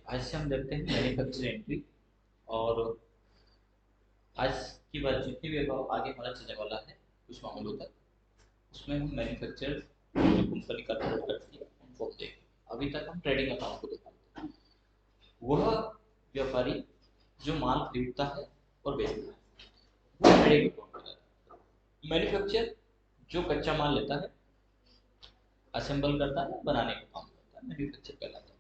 आज से हम देखते हैं मैन्युफैक्चरिंग एंट्री। और आज की बात जितनी भी अब आगे हमारा चलने वाला है कुछ मामलों तक, उसमें हम मैन्युफैक्चर जो कंपनी का ट्रेड करती है उनको हम देखेंगे। अभी तक हम ट्रेडिंग अकाउंट को देखा, वह व्यापारी जो माल खरीदता है और बेचता है वो ट्रेडिंग अकाउंट कहलाता है। मैन्युफैक्चर जो कच्चा माल लेता है, असेंबल करता है, बनाने का काम करता है, मैन्युफैक्चर कहलाता है।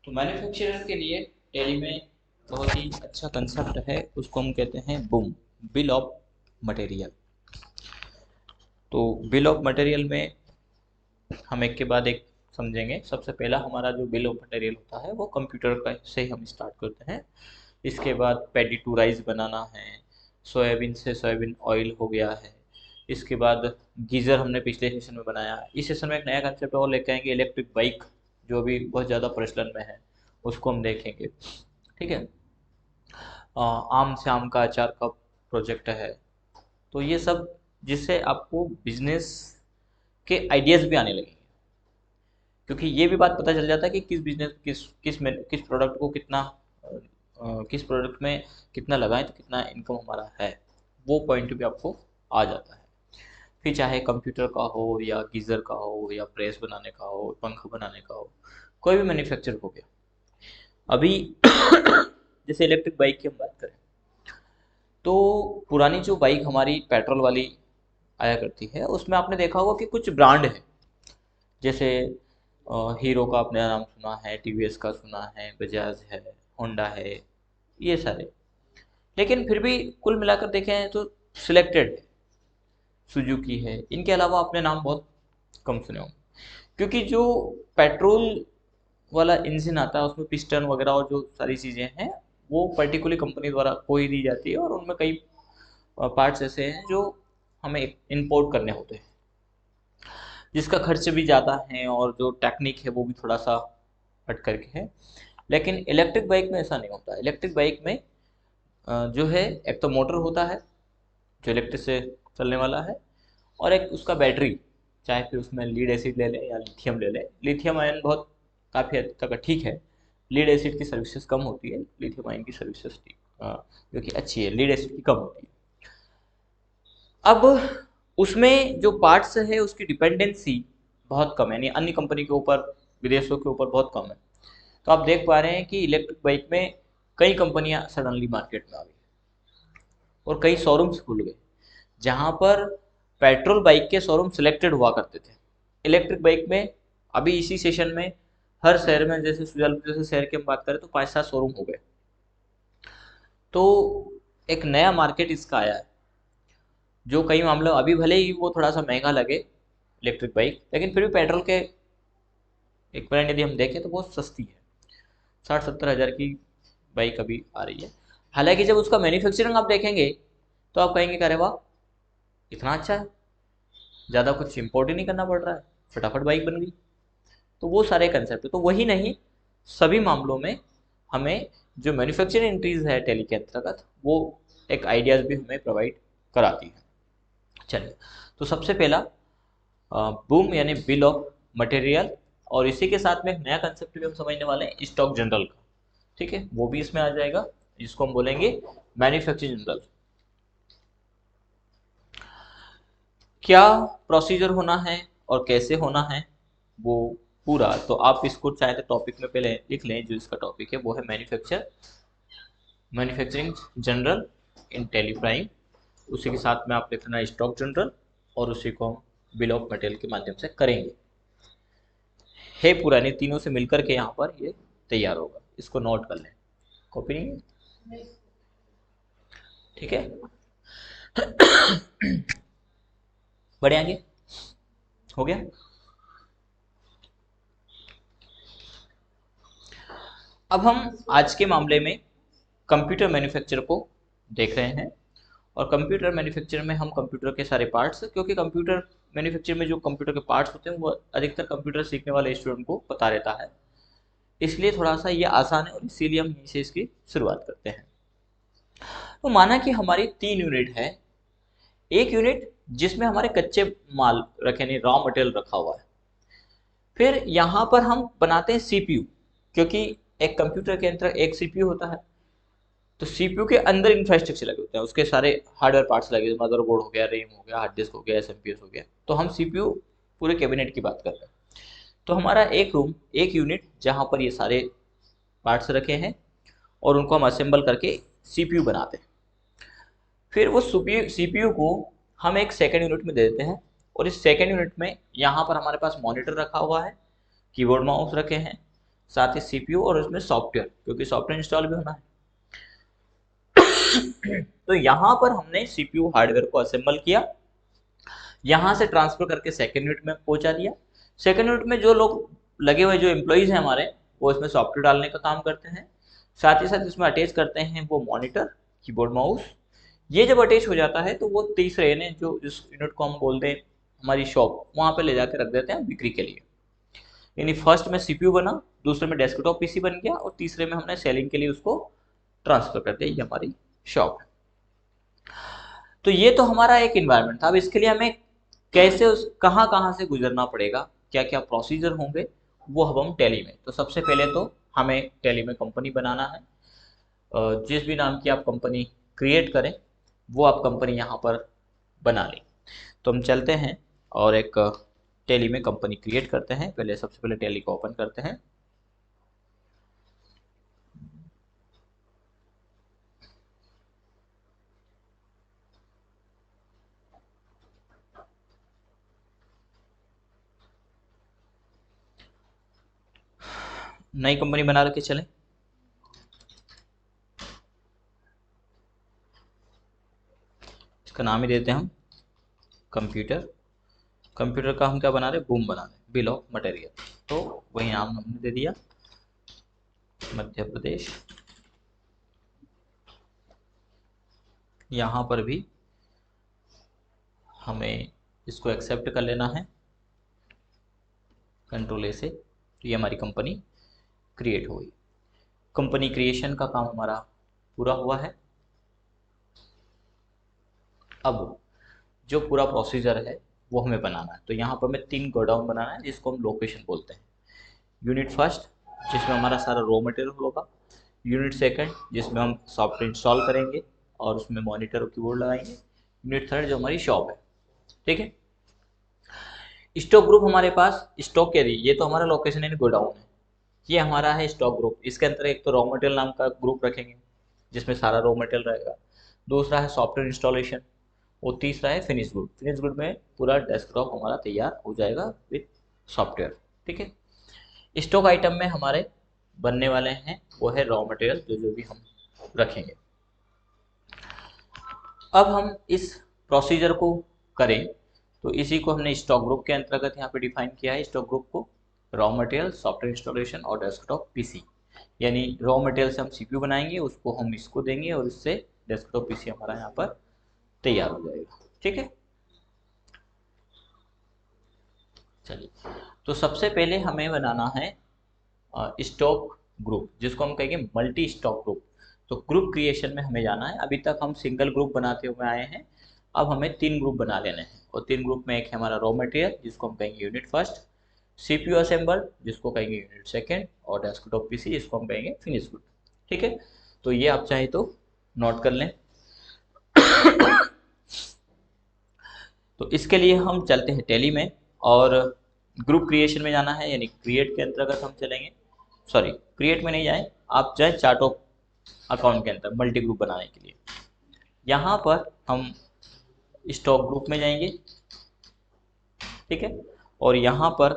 तो मैन्युफैक्चरर के लिए टैली में बहुत ही अच्छा कंसेप्ट है, उसको हम कहते हैं बूम, बिल ऑफ मटेरियल। तो बिल ऑफ मटेरियल में हम एक के बाद एक समझेंगे। सबसे पहला हमारा जो बिल ऑफ मटेरियल होता है वो कंप्यूटर का से हम स्टार्ट करते हैं। इसके बाद पैडी टू राइस बनाना है, सोयाबीन से सोयाबीन ऑयल हो गया है। इसके बाद गीज़र हमने पिछले सेशन में बनाया। इस सेशन में एक नया कंसेप्ट और लेके आएंगे, इलेक्ट्रिक बाइक, जो अभी बहुत ज़्यादा प्रचलन में है, उसको हम देखेंगे। ठीक है। आम से आम का अचार का प्रोजेक्ट है। तो ये सब जिससे आपको बिजनेस के आइडियाज़ भी आने लगेंगे, क्योंकि ये भी बात पता चल जाता है कि किस बिजनेस किस प्रोडक्ट को कितना किस प्रोडक्ट में कितना लगाएं तो कितना इनकम हमारा है, वो पॉइंट भी आपको आ जाता है। फिर चाहे कंप्यूटर का हो या गीज़र का हो या प्रेस बनाने का हो, पंखा बनाने का हो, कोई भी मैन्युफैक्चर हो गया। अभी जैसे इलेक्ट्रिक बाइक की हम बात करें, तो पुरानी जो बाइक हमारी पेट्रोल वाली आया करती है उसमें आपने देखा होगा कि कुछ ब्रांड है। जैसे हीरो का आपने नाम सुना है, टीवीएस का सुना है, बजाज है, होंडा है, ये सारे। लेकिन फिर भी कुल मिलाकर देखें तो सिलेक्टेड है, सुजुकी है, इनके अलावा आपने नाम बहुत कम सुने होंगे। क्योंकि जो पेट्रोल वाला इंजन आता है उसमें पिस्टन वगैरह और जो सारी चीज़ें हैं वो पर्टिकुलर कंपनी द्वारा कोई दी जाती है, और उनमें कई पार्ट्स ऐसे हैं जो हमें इंपोर्ट करने होते हैं, जिसका खर्च भी ज़्यादा है और जो टेक्निक है वो भी थोड़ा सा हट करके है। लेकिन इलेक्ट्रिक बाइक में ऐसा नहीं होता। इलेक्ट्रिक बाइक में जो है, एक तो मोटर होता है जो इलेक्ट्रिक से चलने वाला है, और एक उसका बैटरी, चाहे फिर उसमें लीड एसिड ले लें या लिथियम ले लें। लिथियम आयन बहुत काफ़ी हद तक ठीक है, लीड एसिड की सर्विसेज कम होती है, लिथियम आयन की सर्विसेज जो कि अच्छी है, लीड एसिड की कम होती है। अब उसमें जो पार्ट्स है उसकी डिपेंडेंसी बहुत कम है, यानी अन्य कंपनी के ऊपर, विदेशों के ऊपर बहुत कम है। तो आप देख पा रहे हैं कि इलेक्ट्रिक बाइक में कई कंपनियां सडनली मार्केट में आ गई और कई शोरूम्स खुल गए, जहां पर पेट्रोल बाइक के शोरूम सिलेक्टेड हुआ करते थे। इलेक्ट्रिक बाइक में अभी इसी सेशन में हर शहर में, जैसे सुजालपुर जैसे शहर की हम बात करें तो 5-7 शोरूम हो गए। तो एक नया मार्केट इसका आया है, जो कई मामलों अभी भले ही वो थोड़ा सा महंगा लगे इलेक्ट्रिक बाइक, लेकिन फिर भी पेट्रोल के एक ब्रांड यदि हम देखें तो बहुत सस्ती है। 60-70 हज़ार की बाइक अभी आ रही है। हालांकि जब उसका मैन्युफैक्चरिंग आप देखेंगे तो आप कहेंगे कि अरे वाह, इतना अच्छा है, ज़्यादा कुछ इम्पोर्ट ही नहीं करना पड़ रहा है, फटाफट बाइक बन गई। तो वो सारे कंसेप्ट है। तो वही नहीं, सभी मामलों में हमें जो मैन्युफैक्चरिंग एंट्रीज है टैली के अंतर्गत, वो एक आइडियाज़ भी हमें प्रोवाइड कराती है। चलिए, तो सबसे पहला बूम यानी बिल ऑफ मटेरियल, और इसी के साथ में एक नया कंसेप्ट भी हम समझने वाले हैं, स्टॉक जनरल का। ठीक है, वो भी इसमें आ जाएगा, जिसको हम बोलेंगे मैन्युफैक्चरिंग जनरल। क्या प्रोसीजर होना है और कैसे होना है वो पूरा, तो आप इसको चाहे तो टॉपिक में पहले लिख लें। जो इसका टॉपिक है वो है manufacturing general in Tally Prime. उसी के साथ में आप लिख लेना स्टॉक जनरल, और उसी को हम बिल ऑफ मटेरियल के माध्यम से करेंगे। है पुराने तीनों से मिलकर के यहाँ पर ये तैयार होगा, इसको नोट कर लें। कॉपी नहीं है? ठीक है, बढ़े आगे, हो गया। अब हम आज के मामले में कंप्यूटर मैन्युफैक्चर को देख रहे हैं। और कंप्यूटर मैन्युफैक्चर में हम कंप्यूटर के सारे पार्ट्स, क्योंकि कंप्यूटर मैन्युफैक्चर में जो कंप्यूटर के पार्ट्स होते हैं वो अधिकतर कंप्यूटर सीखने वाले स्टूडेंट को पता रहता है, इसलिए थोड़ा सा ये आसान है और इसीलिए हम यहीं से इसकी शुरुआत करते हैं। तो माना कि हमारी 3 यूनिट है। एक यूनिट जिसमें हमारे कच्चे माल रखे, नहीं रॉ मटेरियल रखा हुआ है। फिर यहाँ पर हम बनाते हैं सीपीयू, क्योंकि एक कंप्यूटर के अंदर एक सीपीयू होता है, तो सीपीयू के अंदर इंफ्रास्ट्रक्चर लगे होते हैं, उसके सारे हार्डवेयर पार्ट्स लगे, मदरबोर्ड हो गया, रैम हो गया, हार्ड डिस्क हो गया, एसएमपीएस हो गया। तो हम सीपीयू पूरे कैबिनेट की बात कर रहे हैं। तो हमारा एक रूम, एक यूनिट जहाँ पर ये सारे पार्ट्स रखे हैं और उनको हम असेंबल करके सीपीयू बनाते हैं। फिर वो सीपीयू को हम एक सेकेंड यूनिट में दे देते हैं, और इस सेकेंड यूनिट में यहाँ पर हमारे पास मॉनिटर रखा हुआ है, कीबोर्ड माउस रखे हैं, साथ ही सीपीयू और उसमें सॉफ्टवेयर, क्योंकि सॉफ्टवेयर इंस्टॉल भी होना है। तो यहाँ पर हमने सीपीयू हार्डवेयर को असेंबल किया, यहाँ से ट्रांसफर करके सेकेंड यूनिट में पहुंचा दिया। सेकेंड यूनिट में जो लोग लगे हुए, जो एम्प्लॉइज हैं हमारे, वो इसमें सॉफ्टवेयर डालने का काम करते हैं, साथ ही साथ इसमें अटैच करते हैं वो मॉनिटर, कीबोर्ड माउस। ये जब अटैच हो जाता है तो वो तीसरे यानी जो इस यूनिट को हम बोलते हैं हमारी शॉप, वहाँ पे ले जाकर रख देते हैं बिक्री के लिए। यानी फर्स्ट में सीपीयू बना, दूसरे में डेस्कटॉप पीसी बन गया, और तीसरे में हमने सेलिंग के लिए उसको ट्रांसफर कर दिया। ये हमारी शॉप है। तो ये तो हमारा एक इन्वायरमेंट था। अब इसके लिए हमें कैसे कहाँ कहाँ से गुजरना पड़ेगा, क्या क्या प्रोसीजर होंगे, वो अब हम टैली में। तो सबसे पहले तो हमें टैली में कंपनी बनाना है। जिस भी नाम की आप कंपनी क्रिएट करें, वो आप कंपनी यहाँ पर बना लें। तो हम चलते हैं और एक टैली में कंपनी क्रिएट करते हैं। पहले सबसे पहले टैली को ओपन करते हैं। नई कंपनी बना के चलें। इसका नाम ही देते हैं हम कंप्यूटर। कंप्यूटर का हम क्या बना रहे, बूम बना रहे, बिल ऑफ मटेरियल। तो वही नाम हमने दे दिया, मध्य प्रदेश। यहाँ पर भी हमें इसको एक्सेप्ट कर लेना है, कंट्रोल ए से। तो ये हमारी कंपनी क्रिएट हो गई। कंपनी क्रिएशन का काम हमारा पूरा हुआ है। अब जो पूरा प्रोसीजर है वो हमें बनाना है। तो यहाँ पर हमें 3 गोडाउन बनाना है, जिसको हम लोकेशन बोलते हैं। यूनिट फर्स्ट, जिसमें हमारा सारा रॉ मटेरियल होगा। यूनिट सेकंड, जिसमें हम सॉफ्टवेयर इंस्टॉल करेंगे और उसमें मॉनिटर और कीबोर्ड लगाएंगे। यूनिट थर्ड, जो हमारी शॉप है। ठीक है। स्टॉक ग्रुप हमारे पास स्टॉक कैरी, ये तो हमारा लोकेशन यानी गोडाउन है। ये हमारा है स्टॉक ग्रुप। इसके अंदर एक तो रॉ मटेरियल नाम का ग्रुप रखेंगे, जिसमें सारा रॉ मटेरियल रहेगा। दूसरा है सॉफ्टवेयर इंस्टॉलेशन, और तीसरा है फिनिश गुड। फिनिश गुड में पूरा डेस्कटॉप हमारा तैयार हो जाएगा विथ सॉफ्टवेयर। ठीक है। स्टॉक आइटम में हमारे बनने वाले हैं वो है रॉ मटेरियल, जो जो भी हम रखेंगे। अब हम इस प्रोसीजर को करें, तो इसी को हमने स्टॉक ग्रुप के अंतर्गत यहाँ पे डिफाइन किया है। स्टॉक ग्रुप को रॉ मटेरियल, सॉफ्टवेयर इंस्टॉलेशन और डेस्कटॉप पीसी, यानी रॉ मटेरियल से हम सीपीयू बनाएंगे, उसको हम इसको देंगे, और इससे डेस्कटॉप पीसी हमारा यहाँ पर तैयार हो जाएगा। ठीक है। चलिए, तो सबसे पहले हमें बनाना है स्टॉक ग्रुप, जिसको हम कहेंगे मल्टी स्टॉक ग्रुप। तो ग्रुप क्रिएशन में हमें जाना है। अभी तक हम सिंगल ग्रुप बनाते हुए आए हैं, अब हमें 3 ग्रुप बना लेने हैं। और 3 ग्रुप में एक है हमारा रॉ मटेरियल, जिसको हम कहेंगे यूनिट फर्स्ट, सीपीयू असेंबल, जिसको कहेंगे यूनिट सेकेंड, और डेस्कटॉप पीसी, जिसको हम कहेंगे फिनिश गुड। ठीक है। तो ये आप चाहे तो नोट कर लें। तो इसके लिए हम चलते हैं टैली में, और ग्रुप क्रिएशन में जाना है, यानी क्रिएट के अंतर्गत हम चलेंगे। सॉरी, क्रिएट में नहीं जाएं, आप जाए चार्ट ऑफ अकाउंट के अंदर मल्टी ग्रुप बनाने के लिए। यहाँ पर हम स्टॉक ग्रुप में जाएंगे। ठीक है। और यहाँ पर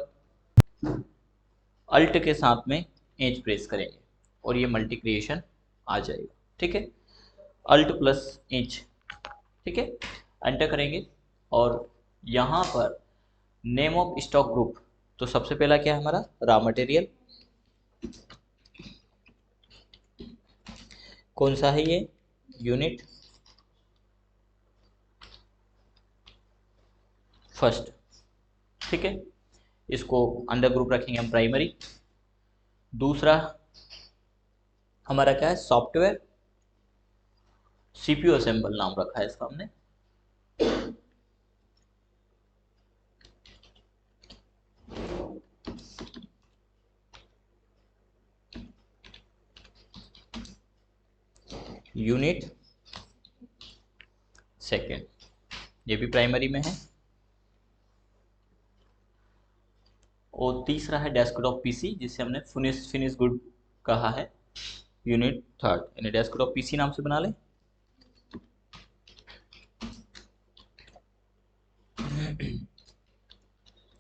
अल्ट के साथ में एज प्रेस करेंगे, और ये मल्टी क्रिएशन आ जाएगा। ठीक है। Alt plus H. ठीक है। एंटर करेंगे, और यहाँ पर नेम ऑफ स्टॉक ग्रुप, तो सबसे पहला क्या है हमारा, रॉ मटेरियल। कौन सा है ये, यूनिट फर्स्ट। ठीक है। इसको अंडर ग्रुप रखेंगे हम प्राइमरी। दूसरा हमारा क्या है, सॉफ्टवेयर। सीपीयू असेंबल नाम रखा है इसका हमने। यूनिट सेकेंड, ये भी प्राइमरी में है। और तीसरा है डेस्कटॉप पीसी, जिसे हमने फिनिश गुड कहा है, यूनिट थर्ड, यानी डेस्कटॉप पीसी नाम से बना लें।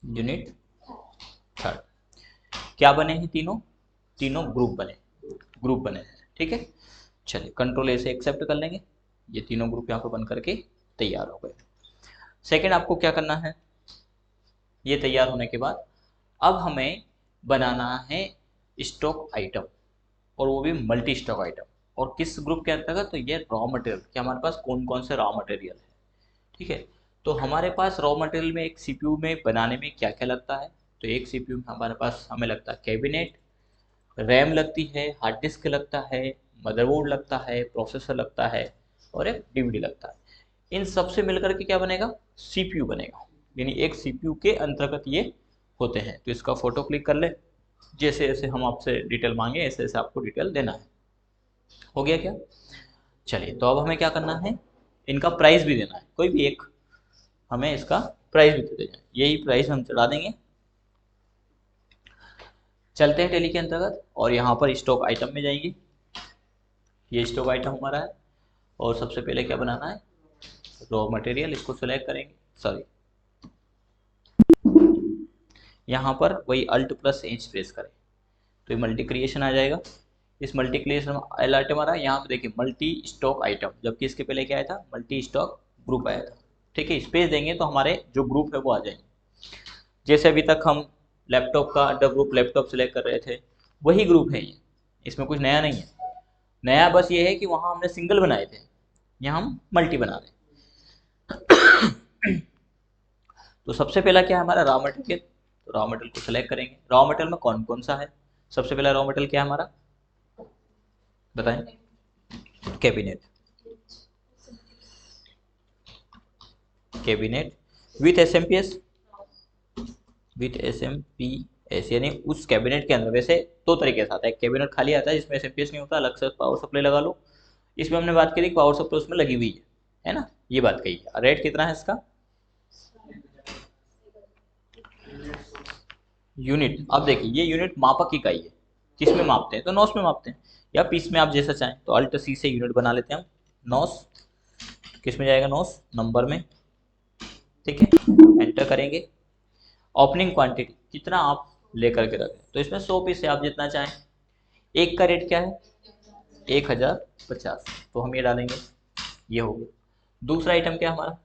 यूनिट थर्ड क्या बने हैं? तीनों ग्रुप बने हैं। ठीक है, चलिए कंट्रोल ए से एक्सेप्ट कर लेंगे, ये तीनों ग्रुप यहाँ पर बन करके तैयार हो गए। सेकंड आपको क्या करना है, ये तैयार होने के बाद अब हमें बनाना है स्टॉक आइटम, और वो भी मल्टी स्टॉक आइटम। और किस ग्रुप के अंतर्गत? तो ये रॉ मटेरियल कि हमारे पास कौन कौन से रॉ मटेरियल है। ठीक है, तो हमारे पास रॉ मटेरियल में एक सीपीयू में बनाने में क्या क्या लगता है? तो एक सीपीयू में हमारे पास हमें लगता है कैबिनेट, रैम लगती है, हार्ड डिस्क लगता है, मदरबोर्ड लगता है, प्रोसेसर लगता है, और एक डीवीडी लगता है। इन सबसे मिलकर के क्या बनेगा? सीपीयू बनेगा, यानी एक सीपीयू के अंतर्गत ये होते हैं। तो इसका फोटो क्लिक कर ले, जैसे जैसे हम आपसे डिटेल मांगे ऐसे ऐसे आपको डिटेल देना है। हो गया क्या? चलिए, तो अब हमें क्या करना है, इनका प्राइस भी देना है, कोई भी एक हमें इसका प्राइस भी दे देना है। यही प्राइस हम चढ़ा देंगे। चलते हैं टैली के अंतर्गत और यहाँ पर स्टॉक आइटम में जाएंगे। ये स्टॉक आइटम हमारा है, और सबसे पहले क्या बनाना है? रॉ मटेरियल, इसको सिलेक्ट करेंगे। सॉरी, यहाँ पर वही अल्ट प्लस एच प्रेस करें तो ये मल्टी क्रिएशन आ जाएगा। इस मल्टी क्रिएशन एल आइटम आ रहा है, यहाँ पे देखिए मल्टी स्टॉक आइटम, जबकि इसके पहले क्या आया था? मल्टी स्टॉक ग्रुप आया था। ठीक है, स्पेस देंगे तो हमारे जो ग्रुप है वो आ जाएंगे। जैसे अभी तक हम लैपटॉप का अंडर ग्रुप लैपटॉप सेलेक्ट कर रहे थे, वही ग्रुप है ये, इसमें कुछ नया नहीं है। नया बस ये है कि वहाँ हमने सिंगल बनाए थे, यहाँ हम मल्टी बना रहे हैं। तो सबसे पहला क्या है हमारा? Raw material. तो रॉ मटेरियल को सिलेक्ट करेंगे। रॉ मटेरियल में कौन कौन सा है? सबसे पहला रॉ मटेरियल क्या है हमारा, बताएं? Cabinet, cabinet with SMPS, with SMPS, यानी उस कैबिनेट के अंदर वैसे दो तरीके से आता है। एक कैबिनेट खाली आता है जिसमें एसएमपीएस नहीं होता, अलग से पावर सप्लाई लगा लो। इसमें हमने बात करी पावर सप्लाई उसमें लगी हुई है ना, ये बात कही है। रेट कितना है इसका? यूनिट, अब देखिए ये यूनिट मापक इकाई है, किस में मापते हैं? तो नॉस में मापते हैं, या पीस में, आप जैसा चाहें। तो अल्ट सी से यूनिट बना लेते हैं हम। नॉस किस में जाएगा? नॉस नंबर में। ठीक है, एंटर करेंगे। ओपनिंग क्वांटिटी कितना आप लेकर के रखें, तो इसमें 100 पीस है, आप जितना चाहें। एक का रेट क्या है? 1050, तो हम ये डालेंगे, ये हो गया। दूसरा आइटम क्या हमारा?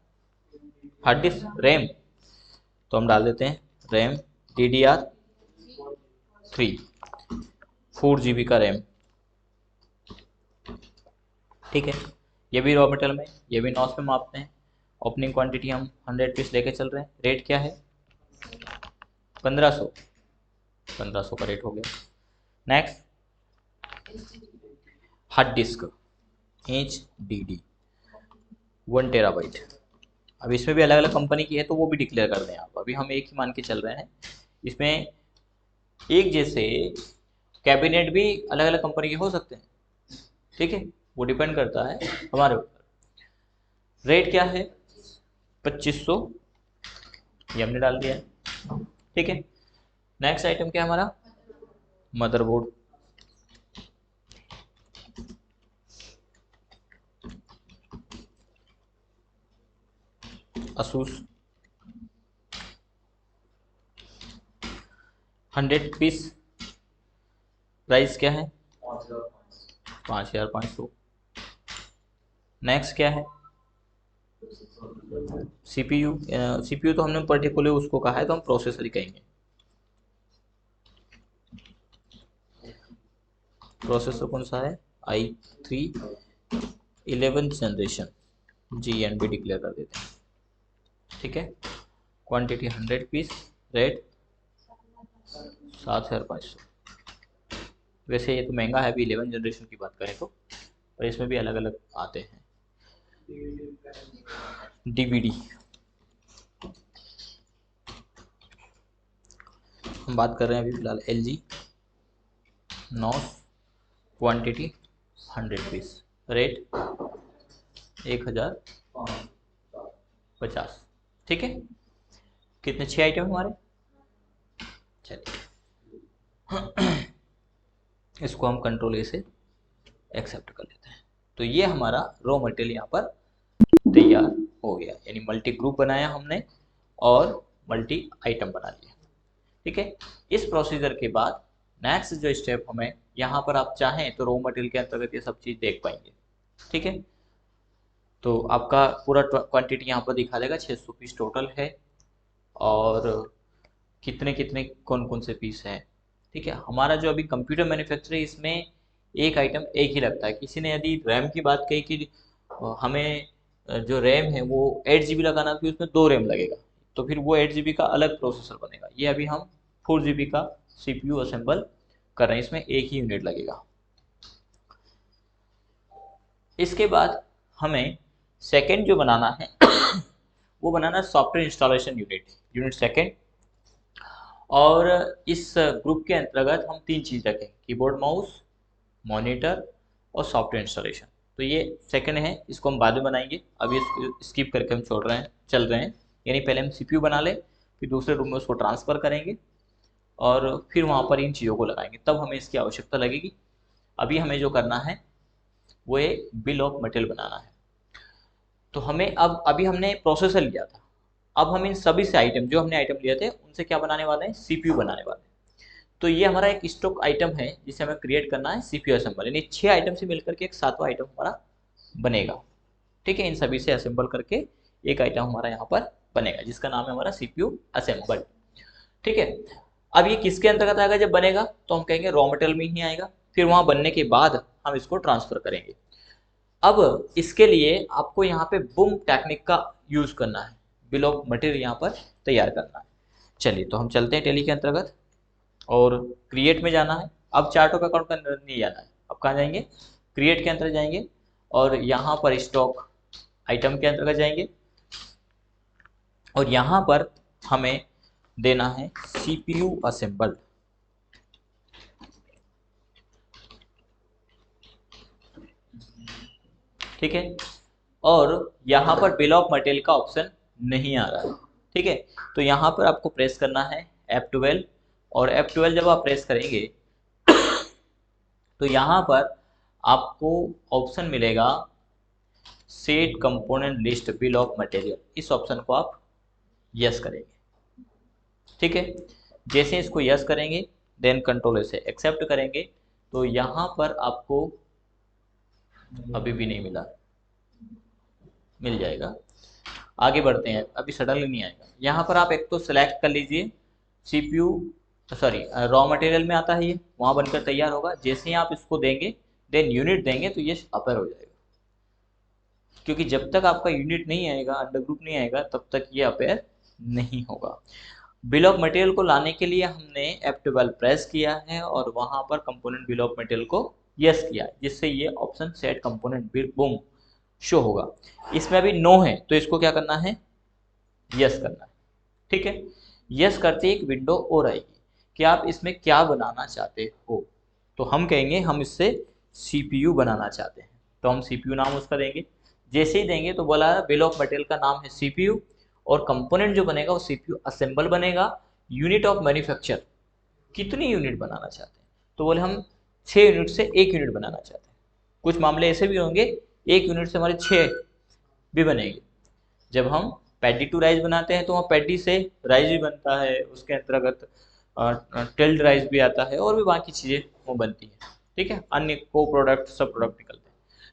हार्ड डिस्क, रैम, तो हम डाल देते हैं रैम DDR3, 4 GB का रैम। ठीक है, ये भी रॉ मटेरियल में, ये भी नॉस में मापते हैं। ओपनिंग क्वांटिटी हम 100 पीस लेके चल रहे हैं। रेट क्या है? 1500, 1500 का रेट हो गया। Next, hard disk HDD 1 TB। अब इसमें भी अलग अलग कंपनी की है, तो वो भी डिक्लेयर कर दें आप। अभी हम एक ही मान के चल रहे हैं। इसमें एक जैसे कैबिनेट भी अलग अलग कंपनी के हो सकते हैं। ठीक है, वो डिपेंड करता है हमारे ऊपर। रेट क्या है? 2500, ये हमने डाल दिया है। ठीक है, नेक्स्ट आइटम क्या है हमारा? Motherboard, Asus 100 piece. प्राइस क्या है? 5500। नेक्स्ट क्या है? सीपीयू, सीपीयू तो हमने पर्टिकुलर उसको कहा है, तो हम प्रोसेसर ही कहेंगे। प्रोसेसर कौन सा है? i3 11th generation, GNB declare कर देते हैं। ठीक है, क्वांटिटी 100 पीस, रेट 7500। वैसे ये तो महंगा है, अभी 11 जनरेशन की बात करें तो, और इसमें भी अलग अलग आते हैं। DVD हम बात कर रहे हैं अभी फिलहाल LG नॉस, क्वांटिटी 100 पीस, रेट 1050। ठीक है, कितने 6 आइटम हमारे। चलिए इसको हम कंट्रोल ए से एक्सेप्ट कर लेते हैं। तो ये हमारा रॉ मटेरियल यहाँ पर तैयार हो गया, यानी मल्टी ग्रुप बनाया हमने और मल्टी आइटम बना लिया। ठीक है, इस प्रोसीजर के बाद नेक्स्ट जो स्टेप हमें यहाँ पर आप चाहें तो रॉ मटेरियल के अंतर्गत ये सब चीज़ देख पाएंगे। ठीक है, तो आपका पूरा क्वांटिटी यहाँ पर दिखा देगा, 600 पीस टोटल है और कितने कितने कौन कौन से पीस हैं। ठीक है, हमारा जो अभी कंप्यूटर मैन्युफैक्चर है इसमें एक आइटम एक ही लगता है। किसी ने यदि रैम की बात कही कि हमें जो रैम है वो 8 GB लगाना, तो उसमें 2 रैम लगेगा, तो फिर वो 8 GB का अलग प्रोसेसर बनेगा। ये अभी हम 4 GB का CPU असेंबल कर रहे हैं, इसमें एक ही यूनिट लगेगा। इसके बाद हमें सेकेंड जो बनाना है वो बनाना सॉफ्टवेयर इंस्टॉलेशन यूनिट सेकेंड। और इस ग्रुप के अंतर्गत हम 3 चीज़ रखें, कीबोर्ड माउस, मॉनिटर और सॉफ्टवेयर इंस्टॉलेशन। तो ये सेकंड है, इसको हम बाद में बनाएंगे, अभी इसको स्किप करके हम छोड़ रहे हैं, चल रहे हैं। यानी पहले हम CPU बना लें, फिर दूसरे रूम में उसको ट्रांसफ़र करेंगे और फिर वहाँ पर इन चीज़ों को लगाएंगे, तब हमें इसकी आवश्यकता लगेगी। अभी हमें जो करना है वो एक बिल ऑफ मटेरियल बनाना है। तो हमें अब अभी हमने प्रोसेसर लिया था, अब हम इन सभी से आइटम जो हमने आइटम लिए थे उनसे क्या बनाने वाले हैं, CPU बनाने वाले हैं। तो ये हमारा एक स्टॉक आइटम है जिसे हमें क्रिएट करना है CPU असेंबल, यानी 6 आइटम से मिलकर के एक 7वां आइटम हमारा बनेगा। ठीक है, इन सभी से असेंबल करके एक आइटम हमारा यहाँ पर बनेगा जिसका नाम है हमारा CPU असेंबल। ठीक है, अब ये किसके अंतर्गत आएगा, जब बनेगा तो हम कहेंगे रॉ मटेरियल में ही आएगा, फिर वहाँ बनने के बाद हम इसको ट्रांसफर करेंगे। अब इसके लिए आपको यहाँ पे बूम टेक्निक का यूज करना है, बिल ऑफ मटेरियल यहाँ पर तैयार करना है। चलिए तो हम चलते हैं टेली के अंतर्गत और क्रिएट में जाना है। अब चार्ट ऑफ अकाउंट के अंदर नहीं जाना है, अब कहाँ जाएंगे, क्रिएट के अंदर जाएंगे और यहाँ पर स्टॉक आइटम के अंतर्गत जाएंगे और यहाँ पर हमें देना है CPU असेंबल। ठीक है, और यहाँ पर बिल ऑफ मटेरियल का ऑप्शन नहीं आ रहा है। ठीक है, तो यहाँ पर आपको प्रेस करना है F12 और F12 जब आप प्रेस करेंगे तो यहाँ पर आपको ऑप्शन मिलेगा set component list bill of material, इस ऑप्शन को आप यस करेंगे। ठीक है, जैसे इसको यस करेंगे देन कंट्रोल से एक्सेप्ट करेंगे तो यहाँ पर आपको अभी भी नहीं मिला, मिल जाएगा। आगे बढ़ते हैं, अभी सडनली नहीं आएगा। यहाँ पर आप एक तो सिलेक्ट कर लीजिए CPU, सॉरी रॉ मटेरियल में आता है ये, वहाँ बनकर तैयार होगा। जैसे ही आप इसको देंगे देन यूनिट देंगे तो ये अपेयर हो जाएगा, क्योंकि जब तक आपका यूनिट नहीं आएगा, अंडर ग्रुप नहीं आएगा, तब तक ये अपेयर नहीं होगा। बिल ऑफ मटेरियल को लाने के लिए हमने F12 प्रेस किया है और वहाँ पर कंपोनेंट बिल ऑफ मटेरियल को यस किया है, जिससे ये option set component bill boom show होगा। इसमें अभी नो है तो इसको क्या करना है, यस करना है। ठीक है, यस करते ही एक विंडो और आएगी कि आप इसमें क्या बनाना चाहते हो। तो हम कहेंगे हम इससे CPU बनाना चाहते हैं, तो हम CPU नाम उसका देंगे। जैसे ही देंगे तो बोला बिल ऑफ मटेरियल का नाम है CPU और कंपोनेंट जो बनेगा वो CPU असेंबल बनेगा। यूनिट ऑफ मैन्युफैक्चर, कितनी यूनिट बनाना चाहते हैं, तो बोले हम 6 यूनिट से 1 यूनिट बनाना चाहते हैं। कुछ मामले ऐसे भी होंगे 1 यूनिट से हमारे 6 भी बनेंगे। जब हम पैडी टू राइस बनाते हैं तो वहाँ पैडी से राइस भी बनता है, उसके अंतर्गत टेल्ड राइस भी आता है और भी बाकी चीज़ें वो बनती हैं। ठीक है, अन्य को प्रोडक्ट सब प्रोडक्ट निकलते हैं,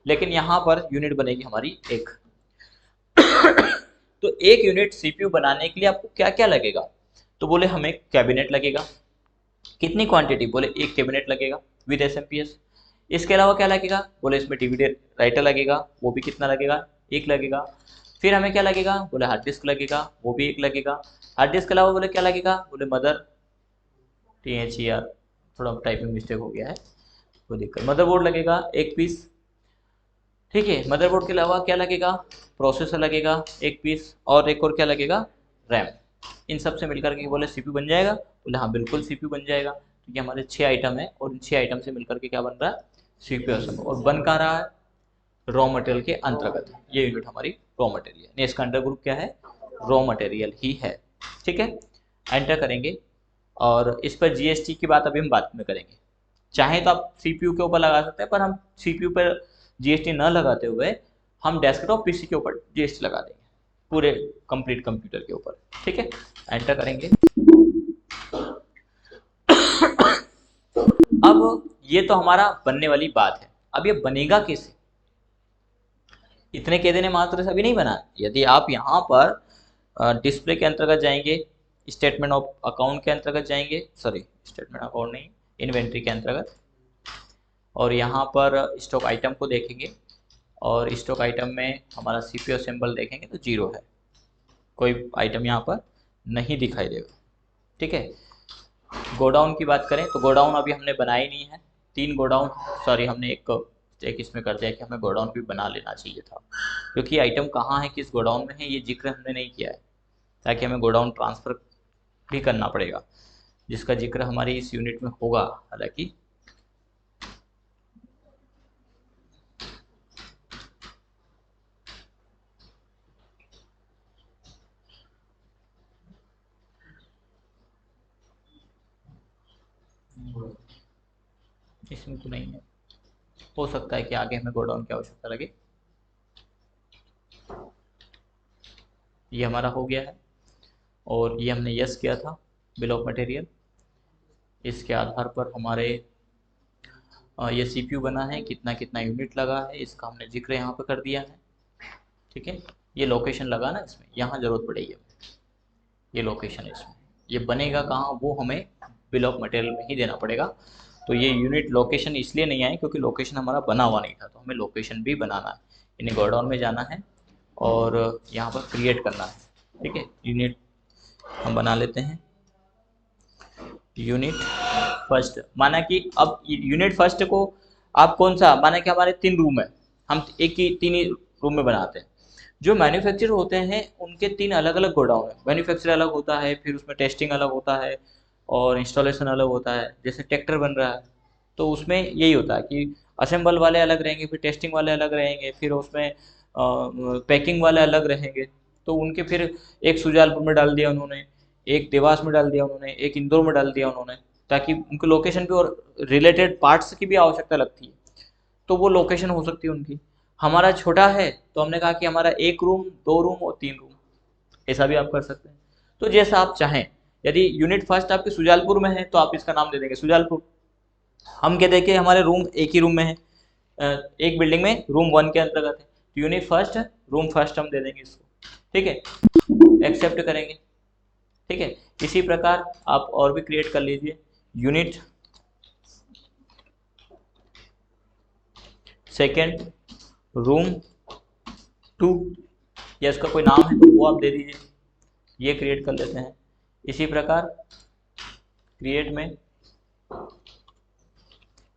लेकिन यहाँ पर यूनिट बनेगी हमारी 1। तो 1 यूनिट CPU बनाने के लिए आपको क्या क्या लगेगा, तो बोले हमें कैबिनेट लगेगा। कितनी क्वांटिटी, बोले 1 कैबिनेट लगेगा विद SMPS। इसके अलावा क्या लगेगा, बोले इसमें DVD राइटर लगेगा, वो भी कितना लगेगा, 1 लगेगा। फिर हमें क्या लगेगा, बोले हार्ड डिस्क लगेगा, वो भी 1 लगेगा। हार्ड डिस्क के अलावा बोले क्या लगेगा, बोले मदर THER, थोड़ा टाइपिंग मिस्टेक हो गया है, कोई दिक्कत, मदरबोर्ड लगेगा 1 पीस। ठीक है, मदरबोर्ड के अलावा क्या लगेगा, प्रोसेसर लगेगा 1 पीस और एक और क्या लगेगा, रैम। इन सब से मिलकर के बोले CPU बन जाएगा, बोले हाँ बिल्कुल CPU बन जाएगा, क्योंकि हमारे 6 आइटम है और इन 6 आइटम से मिलकर के क्या बन रहा है, CPU असेंबल। और बन कहाँ रहा है, रॉ मटेरियल के अंतर्गत है, ये यूनिट हमारी रॉ मटेरियल है। इसका अंडर ग्रुप क्या है, रॉ मटेरियल ही है। ठीक है, एंटर करेंगे और इस पर जीएसटी की बात अभी हम बाद में करेंगे। चाहे तो आप सीपीयू के ऊपर लगा सकते हैं, पर हम सीपीयू पर जीएसटी न लगाते हुए हम डेस्कटॉप पीसी के ऊपर जीएसटी लगा देंगे, पूरे कंप्लीट कंप्यूटर के ऊपर। ठीक है, एंटर करेंगे। अब ये तो हमारा बनने वाली बात है। अब ये बनेगा कैसे, इतने कह देने मात्र से अभी नहीं बना। यदि आप यहाँ पर डिस्प्ले के अंतर्गत जाएंगे, स्टेटमेंट ऑफ अकाउंट के अंतर्गत जाएंगे, सॉरी स्टेटमेंट अकाउंट नहीं, इन्वेंट्री के अंतर्गत, और यहाँ पर स्टॉक आइटम को देखेंगे और स्टॉक आइटम में हमारा सीपीयू सिंबल देखेंगे तो 0 है, कोई आइटम यहाँ पर नहीं दिखाई देगा। ठीक है, गोडाउन की बात करें तो गोडाउन अभी हमने बनाई नहीं है, 3 गोडाउन, सॉरी हमने एक इसमें कर दिया कि हमें गोडाउन भी बना लेना चाहिए था, क्योंकि आइटम कहाँ है, किस गोडाउन में है, ये जिक्र हमने नहीं किया है, ताकि हमें गोडाउन ट्रांसफ़र भी करना पड़ेगा, जिसका जिक्र हमारी इस यूनिट में होगा। हालांकि इसमें तो नहीं है, हो सकता है कि आगे हमें गोडाउन की आवश्यकता लगे। ये हमारा हो गया है और ये हमने यस किया था बिल ऑफ मटेरियल। इसके आधार पर हमारे ये सीपीयू बना है, कितना कितना यूनिट लगा है इसका हमने जिक्र यहाँ पे कर दिया है। ठीक है, ये लोकेशन लगा ना इसमें, यहाँ ज़रूरत पड़ेगी, ये लोकेशन इसमें, ये बनेगा कहाँ वो हमें बिल ऑफ मटेरियल में ही देना पड़ेगा। तो ये यूनिट लोकेशन इसलिए नहीं आए क्योंकि लोकेशन हमारा बना हुआ नहीं था, तो हमें लोकेशन भी बनाना है, यानी गोडाउन में जाना है और यहाँ पर क्रिएट करना है। ठीक है, यूनिट हम बना लेते हैं, यूनिट फर्स्ट, माना कि अब यूनिट फर्स्ट को आप कौन सा, माना कि हमारे 3 रूम है, हम एक ही 3 ही रूम में बनाते हैं। जो मैन्युफैक्चर होते हैं उनके 3 अलग अलग गोडाउन है, मैन्युफैक्चर अलग होता है, फिर उसमें टेस्टिंग अलग होता है और इंस्टॉलेशन अलग होता है। जैसे ट्रैक्टर बन रहा है तो उसमें यही होता है कि असेंबल वाले अलग रहेंगे, फिर टेस्टिंग वाले अलग रहेंगे, फिर उसमें पैकिंग वाले अलग रहेंगे। तो उनके फिर एक सुजालपुर में डाल दिया उन्होंने, एक देवास में डाल दिया उन्होंने, एक इंदौर में डाल दिया उन्होंने, ताकि उनके लोकेशन पे और रिलेटेड पार्ट्स की भी आवश्यकता लगती है, तो वो लोकेशन हो सकती है उनकी। हमारा छोटा है तो हमने कहा कि हमारा 1 रूम, 2 रूम और 3 रूम, ऐसा भी आप कर सकते हैं। तो जैसा आप चाहें, यदि यूनिट फर्स्ट आपके सुजालपुर में है तो आप इसका नाम दे देंगे सुजालपुर। हम कहते हैं कि हमारे रूम एक ही रूम में है, एक बिल्डिंग में रूम 1 के अंतर्गत है, तो यूनिट फर्स्ट रूम फर्स्ट हम दे देंगे इसको। ठीक है, एक्सेप्ट करेंगे। ठीक है, इसी प्रकार आप और भी क्रिएट कर लीजिए, यूनिट सेकेंड रूम 2, या इसका कोई नाम है तो वो आप दे दीजिए, ये क्रिएट कर लेते हैं। इसी प्रकार क्रिएट में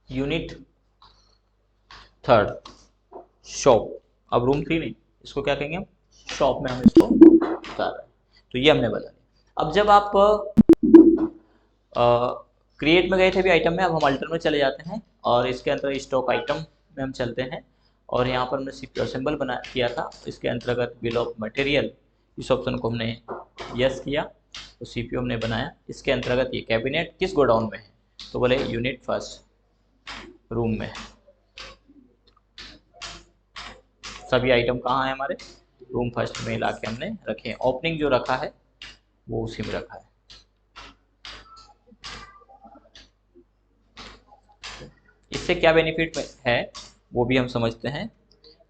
यूनिट थर्ड शॉप, अब रूम 3 नहीं, इसको क्या कहेंगे हम, शॉप में हम इसको उतार रहे हैं। तो ये हमने बता दिया। अब जब आप क्रिएट में गए थे भी आइटम में, अब हम अल्टर में चले जाते हैं और इसके अंदर स्टॉक आइटम में हम चलते हैं और यहाँ पर हमने सीपीयू असेंबल बना किया था, इसके अंतर्गत बिल ऑफ मटेरियल, इस ऑप्शन को हमने यस किया तो सीपीयू हमने बनाया। इसके अंतर्गत ये कैबिनेट किस गोडाउन में है, तो बोले यूनिट फर्स्ट रूम में। सभी आइटम कहाँ है हमारे, रूम फर्स्ट में ला के हमने रखे हैं। ओपनिंग जो रखा है वो उसी में रखा है। इससे क्या बेनिफिट है वो भी हम समझते हैं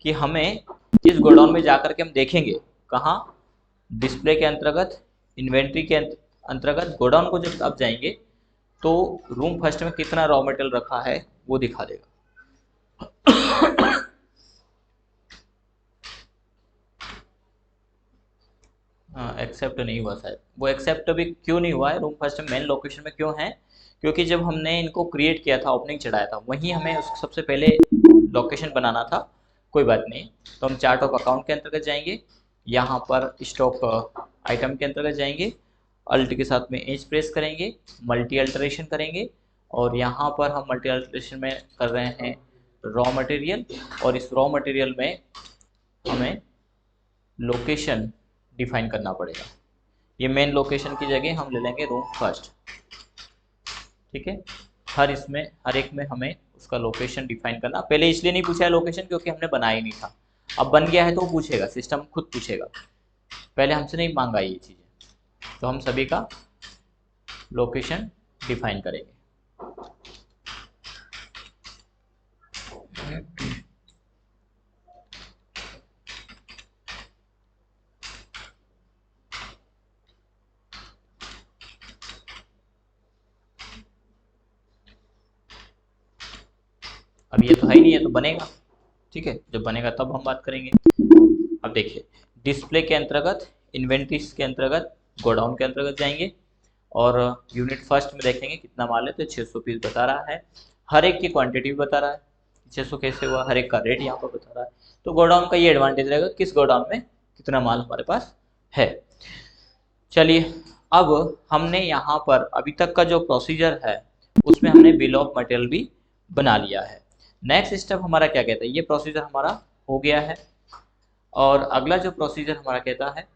कि हमें इस गोडाउन में जाकर के हम देखेंगे, कहाँ, डिस्प्ले के अंतर्गत, इन्वेंट्री के अंतर्गत गोडाउन को जब आप जाएंगे तो रूम फर्स्ट में कितना रॉ मटेरियल रखा है वो दिखा देगा। एक्सेप्ट नहीं हुआ शायद, वो एक्सेप्ट अभी क्यों नहीं हुआ है, रूम फर्स्ट में मेन लोकेशन में क्यों है, क्योंकि जब हमने इनको क्रिएट किया था, ओपनिंग चढ़ाया था, वहीं हमें उसको सबसे पहले लोकेशन बनाना था। कोई बात नहीं, तो हम चार्ट ऑफ अकाउंट के अंतर्गत जाएंगे, यहाँ पर स्टॉक आइटम के अंतर्गत जाएंगे, अल्ट के साथ में एज प्रेस करेंगे, मल्टी अल्टरेशन करेंगे और यहाँ पर हम मल्टी अल्टरेशन में कर रहे हैं रॉ मटेरियल, और इस रॉ मटेरियल में हमें लोकेशन डिफाइन करना पड़ेगा। ये मेन लोकेशन की जगह हम ले लेंगे रूम फर्स्ट, ठीक है। हर एक में हमें उसका लोकेशन डिफाइन करना, पहले इसलिए नहीं पूछा है लोकेशन क्योंकि हमने बनाया ही नहीं था, अब बन गया है तो वो पूछेगा, सिस्टम खुद पूछेगा, पहले हमसे नहीं मांगा ये चीज़ें। तो हम सभी का लोकेशन डिफाइन करेंगे। अब ये तो है ही नहीं है, तो बनेगा, ठीक है, जब बनेगा तब हम बात करेंगे। अब देखिए, डिस्प्ले के अंतर्गत, इन्वेंट्रीज के अंतर्गत, गोडाउन के अंतर्गत जाएंगे, और यूनिट फर्स्ट में देखेंगे कितना माल है, तो 600 पीस बता रहा है, हर एक की क्वांटिटी भी बता रहा है, 600 कैसे हुआ, हर एक का रेट यहाँ पर बता रहा है। तो गोडाउन का ये एडवांटेज रहेगा, किस गोडाउन में कितना माल हमारे पास है। चलिए, अब हमने यहाँ पर अभी तक का जो प्रोसीजर है उसमें हमने बिल ऑफ मटेरियल भी बना लिया है। नेक्स्ट स्टेप हमारा क्या कहता है, ये प्रोसीजर हमारा हो गया है, और अगला जो प्रोसीजर हमारा कहता है,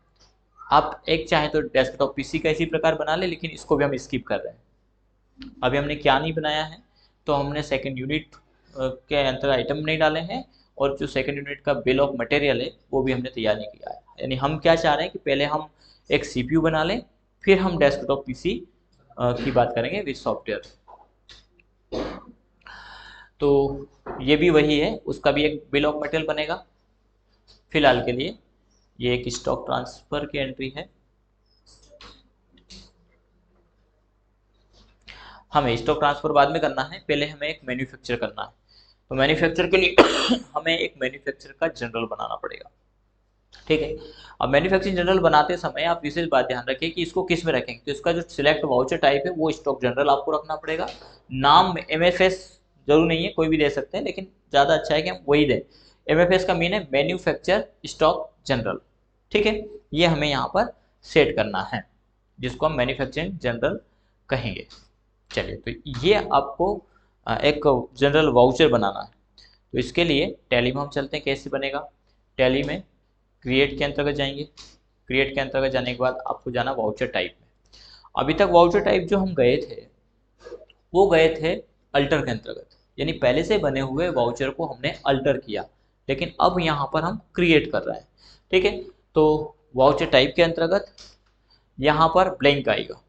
आप एक चाहे तो डेस्कटॉप पीसी का इसी प्रकार बना ले, लेकिन इसको भी हम स्किप कर रहे हैं। अभी हमने क्या नहीं बनाया है, तो हमने सेकंड यूनिट के अंतर्गत आइटम नहीं डाले हैं, और जो सेकंड यूनिट का बिल ऑफ मटेरियल है वो भी हमने तैयार नहीं किया है। यानी हम क्या चाह रहे हैं कि पहले हम एक सीपीयू बना लें, फिर हम डेस्कटॉप पीसी की बात करेंगे विद सॉफ्टवेयर। तो ये भी वही है, उसका भी एक बिल ऑफ मटेरियल बनेगा। फिलहाल के लिए ये एक स्टॉक ट्रांसफर की एंट्री है, हमें स्टॉक ट्रांसफर बाद में करना है, पहले हमें एक मैन्युफैक्चर करना है। तो मैन्युफैक्चर के लिए हमें एक मैन्युफैक्चर का जनरल बनाना पड़ेगा, ठीक है। अब मैन्युफैक्चरिंग जनरल बनाते समय आप विशेष बात ध्यान रखिए कि इसको किस में रखेंगे, तो इसका जो सिलेक्ट वाउचर टाइप है वो स्टॉक जनरल आपको रखना पड़ेगा। नाम एमएफएस जरूर नहीं है, कोई भी दे सकते हैं, लेकिन ज़्यादा अच्छा है कि हम वही दें। एमएफएस का मीन है मैन्युफैक्चर स्टॉक जनरल, ठीक है। ये हमें यहाँ पर सेट करना है, जिसको हम मैन्युफैक्चरिंग जनरल कहेंगे। चलिए, तो ये आपको एक जनरल वाउचर बनाना है। तो इसके लिए टैली में हम चलते हैं, कैसे बनेगा। टैली में क्रिएट के अंतर्गत जाएंगे, क्रिएट के अंतर्गत जाने के बाद आपको जाना वाउचर टाइप में। अभी तक वाउचर टाइप जो हम गए थे वो गए थे अल्टर के अंतर्गत, यानी पहले से बने हुए वाउचर को हमने अल्टर किया, लेकिन अब यहाँ पर हम क्रिएट कर रहे हैं, ठीक है। तो वाउचर टाइप के अंतर्गत यहाँ पर ब्लैंक आएगा,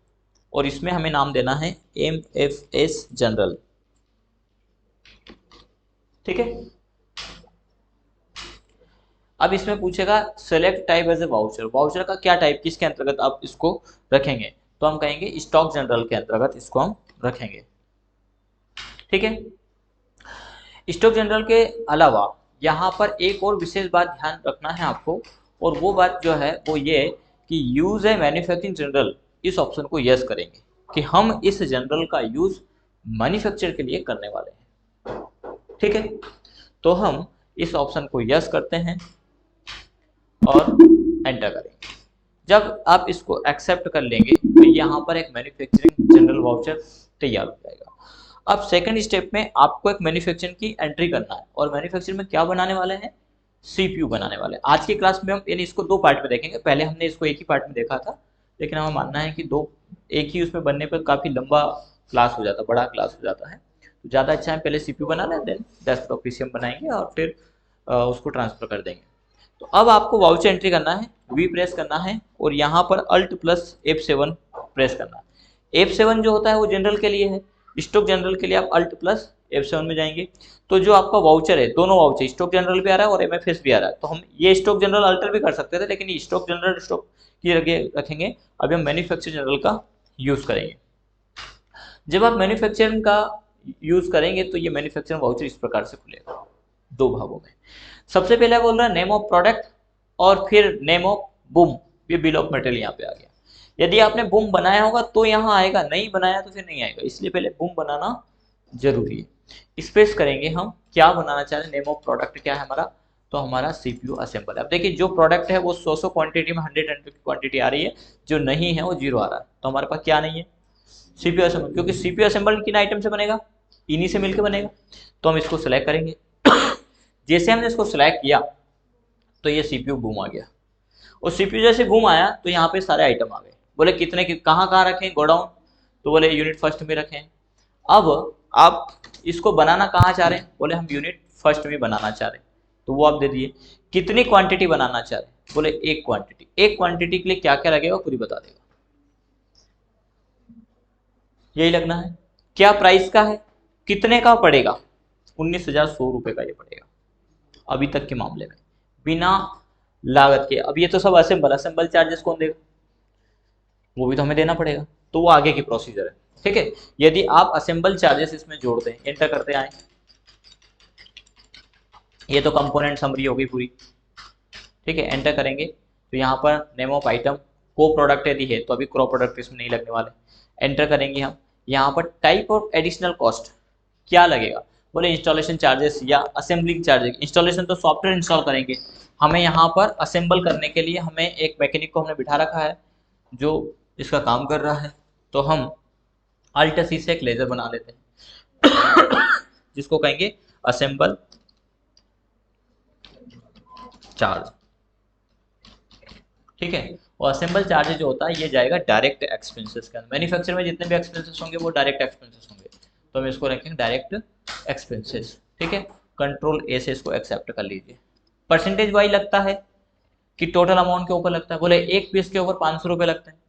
और इसमें हमें नाम देना है MFS जनरल, ठीक है। अब इसमें पूछेगा select type as a voucher, voucher का क्या टाइप, किसके अंतर्गत आप इसको रखेंगे, तो हम कहेंगे स्टॉक जनरल के अंतर्गत इसको हम रखेंगे, ठीक है। स्टॉक जनरल के अलावा यहाँ पर एक और विशेष बात ध्यान रखना है आपको, और वो बात जो है वो ये कि यूज है मैन्युफैक्चरिंग जनरल, इस ऑप्शन को यस करेंगे कि हम इस जनरल का यूज मैन्युफैक्चर के लिए करने वाले हैं, ठीक है। तो हम इस ऑप्शन को यस करते हैं और एंटर करेंगे। जब आप इसको एक्सेप्ट कर लेंगे तो यहाँ पर एक मैन्युफैक्चरिंग जनरल वाउचर तैयार हो जाएगा। अब सेकंड स्टेप में आपको एक मैन्युफैक्चरिंग की एंट्री करना है, और मैन्युफैक्चरिंग में क्या बनाने वाले हैं, सीपीयू बनाने वाले हैं। आज की क्लास में हम यानी इसको दो पार्ट में देखेंगे, पहले हमने इसको एक ही पार्ट में देखा था, लेकिन हमें मानना है कि दो एक ही उसमें बनने पर काफ़ी लंबा क्लास हो जाता, बड़ा क्लास हो जाता है, तो ज़्यादा अच्छा है पहले सीपीयू बना लें, देन डेस्कटॉप पीसी हम बनाएंगे और फिर उसको ट्रांसफर कर देंगे। तो अब आपको वाउचर एंट्री करना है, वी प्रेस करना है, और यहाँ पर अल्ट प्लस F7 प्रेस करना है। F7 जो होता है वो जनरल के लिए है, स्टॉक जनरल के लिए आप अल्ट प्लस F7 में जाएंगे। तो जो आपका वाउचर है, दोनों वाउचर, स्टॉक जनरल भी आ रहा है और MFS भी आ रहा है, तो हम ये स्टॉक जनरल अल्टर भी कर सकते थे, लेकिन ये स्टॉक जनरल स्टॉक की रखेंगे। अभी हम मैन्युफैक्चर जनरल का यूज़ करेंगे। जब आप मैन्युफैक्चरिंग का यूज़ करेंगे तो ये मैन्युफैक्चरिंग वाउचर इस प्रकार से खुलेगा, दो भागों में। सबसे पहले बोल रहा है नेम ऑफ प्रोडक्ट, और फिर नेम ऑफ बूम, ये बिल ऑफ मटेरियल यहाँ पे आ गया। यदि आपने बूम बनाया होगा तो यहाँ आएगा, नहीं बनाया तो फिर नहीं आएगा, इसलिए पहले बूम बनाना जरूरी है। स्पेस करेंगे हम क्या बनाना चाह रहे हैं, नेम ऑफ प्रोडक्ट क्या है हमारा, तो हमारा सीपीयू असेंबल है। अब देखिए जो प्रोडक्ट है वो 100 क्वांटिटी में 100 की क्वांटिटी आ रही है, जो नहीं है वो 0 आ रहा है, तो हमारे पास क्या नहीं है, सीपीयू असेंबल, क्योंकि सीपीयू असेंबल किन आइटम से बनेगा, इन्हीं से मिलकर बनेगा। तो हम इसको सिलेक्ट करेंगे, जैसे हमने इसको सिलेक्ट किया तो ये सीपीयू घूम आ गया, और सीपीयू जैसे घूम आया तो यहाँ पे सारे आइटम आ गए। बोले कितने कहाँ कहाँ रखें गोडाउन, तो बोले यूनिट फर्स्ट में रखें। अब आप इसको बनाना कहाँ चाह रहे हैं, बोले हम यूनिट फर्स्ट में बनाना चाह रहे हैं, तो वो आप दे दिए। कितनी क्वांटिटी बनाना चाह रहे हैं, बोले एक क्वांटिटी। एक क्वांटिटी के लिए क्या क्या लगेगा पूरी बता देगा, यही लगना है। क्या प्राइस का है, कितने का पड़ेगा, 19,100 रुपए का ये पड़ेगा अभी तक के मामले में, बिना लागत के। अब ये तो सब असेंबल, असेंबल चार्जेस कौन देगा, वो भी तो हमें देना पड़ेगा, तो वो आगे की प्रोसीजर है। ठीक है, यदि आप असेंबल चार्जेस इसमें जोड़ दें, एंटर करते आए, ये तो कंपोनेंट समरी होगी पूरी। ठीक है, एंटर करेंगे तो यहाँ पर नेम ऑफ आइटम, को प्रोडक्ट यदि है तो अभी क्रॉप प्रोडक्ट इसमें नहीं लगने वाले। एंटर करेंगे हम, यहाँ पर टाइप ऑफ एडिशनल कॉस्ट क्या लगेगा, बोले इंस्टॉलेशन चार्जेस या असेंबलिंग चार्जेस। इंस्टॉलेशन तो सॉफ्टवेयर इंस्टॉल करेंगे, हमें यहाँ पर असेंबल करने के लिए हमें एक मैकेनिक को हमने बिठा रखा है जो इसका काम कर रहा है, तो हम अल्ट सी से एक लेजर बना लेते हैं जिसको कहेंगे असेंबल चार्ज। ठीक है, और असेंबल चार्ज जो होता है ये जाएगा डायरेक्ट एक्सपेंसेस के अंदर। मैन्युफैक्चर में जितने भी एक्सपेंसेस होंगे वो डायरेक्ट एक्सपेंसेस होंगे, तो हम इसको रखेंगे डायरेक्ट एक्सपेंसेस। ठीक है, कंट्रोल ए से इसको एक्सेप्ट कर लीजिए। परसेंटेज वाइज लगता है कि टोटल अमाउंट के ऊपर लगता है, बोले एक पीस के ऊपर 500 रुपये लगते हैं,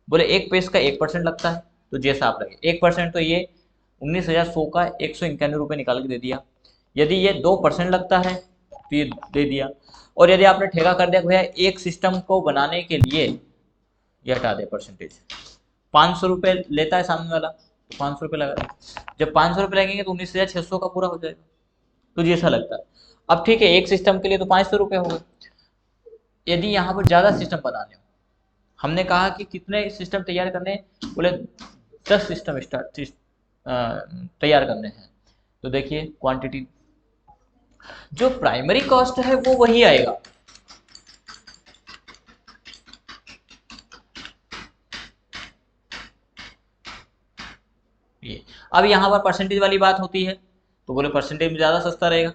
बोले एक पीस का 1% लगता है, तो जैसा आप लगे 1% तो ये 19,100 का 191 रुपये निकाल के दे दिया। यदि ये 2% लगता है तो ये दे दिया। और यदि आपने ठेका कर दिया भैया एक सिस्टम को बनाने के लिए, ये हटा दे परसेंटेज, 500 रुपये लेता है सामने वाला तो 500 रुपये लगा, जब 500 रुपये लगेंगे तो 19,600 का पूरा हो जाएगा, तो जैसा लगता है। अब ठीक है, एक सिस्टम के लिए तो 500 रुपये हो गए। यदि यहाँ पर ज़्यादा सिस्टम बनाने हो, हमने कहा कि कितने सिस्टम तैयार करने, बोले 10 सिस्टम तैयार करने हैं, तो देखिए क्वांटिटी, जो प्राइमरी कॉस्ट है वो वही आएगा। ये अब यहाँ पर परसेंटेज वाली बात होती है, तो बोले परसेंटेज में ज़्यादा सस्ता रहेगा,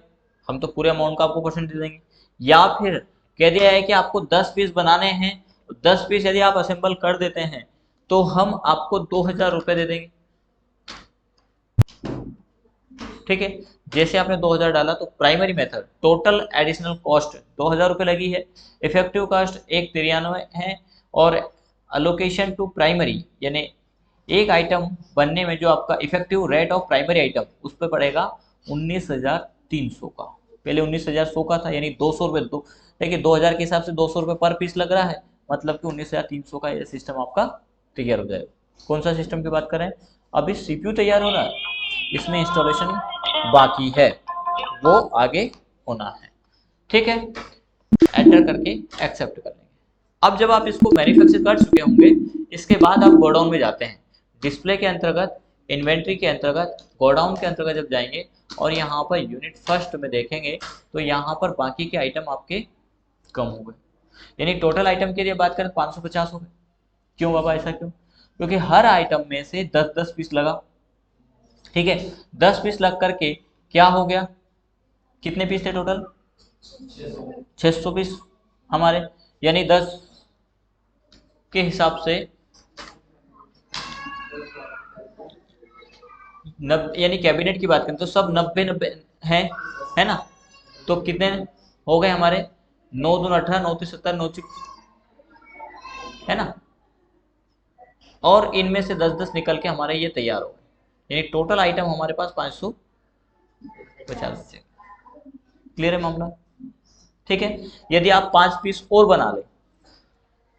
हम तो पूरे अमाउंट का आपको परसेंटेज देंगे। या फिर कह दिया है कि आपको 10 पीस बनाने हैं, 10 पीस यदि आप असेंबल कर देते हैं तो हम आपको 2,000 रुपये दे देंगे। ठीक है, जैसे आपने 2,000 डाला तो primary method total additional cost 2,000 रुपये लगी है, इफेक्टिव कॉस्ट 193 है, और अलोकेशन टू प्राइमरी यानी एक आइटम बनने में जो आपका effective rate of primary item उस पर पड़ेगा 19,300 का, पहले 19,100 का था, यानी 200 रुपये। दो देखिए 2,000 के हिसाब से 200 रुपये पर पीस लग रहा है, मतलब कि 19,300 का ये सिस्टम आपका तैयार हो जाएगा। कौन सा सिस्टम की बात करें, अभी सीपीयू तैयार हो रहा है, इसमें इंस्टॉलेशन बाकी है, वो आगे होना है। ठीक है, एंटर करके एक्सेप्ट कर लेंगे। अब जब आप इसको मैन्युफैक्चर कर चुके होंगे, इसके बाद आप गोडाउन में जाते हैं, डिस्प्ले के अंतर्गत, इन्वेंट्री के अंतर्गत, गोडाउन के अंतर्गत जब जाएंगे और यहाँ पर यूनिट फर्स्ट में देखेंगे तो यहाँ पर बाकी के आइटम आपके कम हो गए, यानी टोटल आइटम के लिए बात करें 550 हो गए। क्यों बाबा, ऐसा क्यों, क्योंकि हर आइटम में से 10-10 पीस लगा। ठीक है, 10 पीस लग करके क्या हो गया, कितने पीस थे टोटल, 600 पीस हमारे, यानी 10 के हिसाब से यानी कैबिनेट की बात करें तो सब 90 है ना, तो कितने हो गए हमारे, 9 दूनी 18, 9 तीन 17, 9 है ना, और इनमें से 10-10 निकल के हमारे ये तैयार हो गए, यानी टोटल आइटम हमारे पास 550 से। क्लियर है मामला। ठीक है, यदि आप 5 पीस और बना ले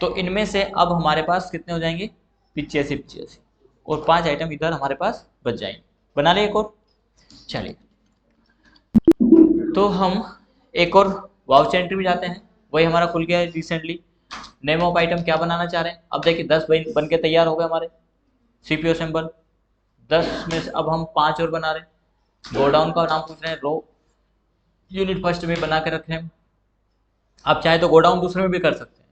तो इनमें से अब हमारे पास कितने हो जाएंगे, 85, और 5 आइटम इधर हमारे पास बच जाएंगे। बना ले एक और, चलिए तो हम एक और वाउचर एंट्री में जाते हैं, वही हमारा खुल गया है रिसेंटली। नेम ऑफ आइटम क्या बनाना चाह रहे हैं, अब देखिए 10 बन के तैयार हो गए हमारे सीपीयू असेंबल, 10 में से अब हम 5 और बना रहे हैं। गोडाउन का नाम पूछ रहे हैं, रो यूनिट फर्स्ट में बना के रख रहे हैं। आप चाहे तो गोडाउन दूसरे में भी कर सकते हैं,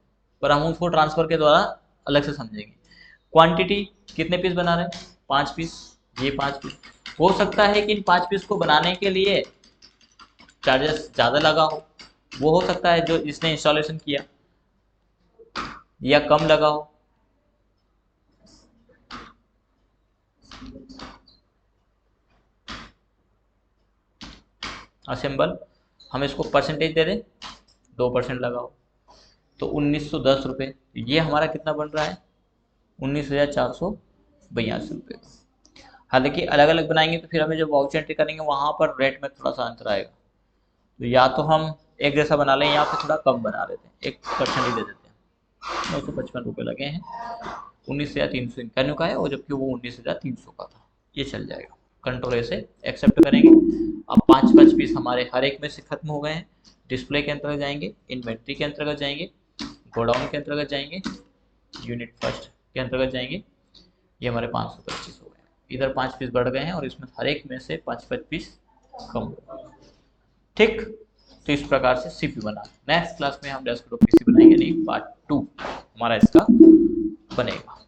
पर हम उसको ट्रांसफर के द्वारा अलग से समझेंगे। क्वांटिटी कितने पीस बना रहे हैं, 5 पीस, ये 5 पीस। हो सकता है कि इन 5 पीस को बनाने के लिए चार्जेस ज़्यादा लगा हो, वो हो सकता है जो इसने इंस्टॉलेशन किया, या कम लगा हो। असेंबल हम इसको परसेंटेज दे दें, 2% लगाओ, तो 1910 रुपये। ये हमारा कितना बन रहा है, 19,482 रुपये। हालांकि अलग अलग बनाएंगे तो फिर हमें जब वाउचर एंट्री करेंगे वहाँ पर रेट में थोड़ा सा अंतर आएगा, तो या तो हम एक जैसा बना लें या फिर थोड़ा कम बना लेते हैं, 1% ही दे देते हैं। 955 रुपये लगे हैं, 19,391 का है, और जबकि वो 19,300 का था, ये चल जाएगा। कंट्रोल ए से एक्सेप्ट करेंगे। अब 5 पीस हमारे हर एक में से खत्म हो गए हैं। डिस्प्ले के अंतर्गत जाएंगे, इन्वेंट्री के अंतर्गत जाएंगे, गोडाउन के अंतर्गत जाएंगे, यूनिट फर्स्ट के अंतर्गत जाएंगे। ये हमारे 525 हो गए, इधर 5 पीस बढ़ गए हैं और इसमें हर एक में से 5 पीस कम हो गए। ठीक, तो इस प्रकार से सीपीयू बना। नेक्स्ट क्लास में हम डेस्कटॉप पीसी बनाएंगे, नहीं पार्ट 2 हमारा इसका बनेगा।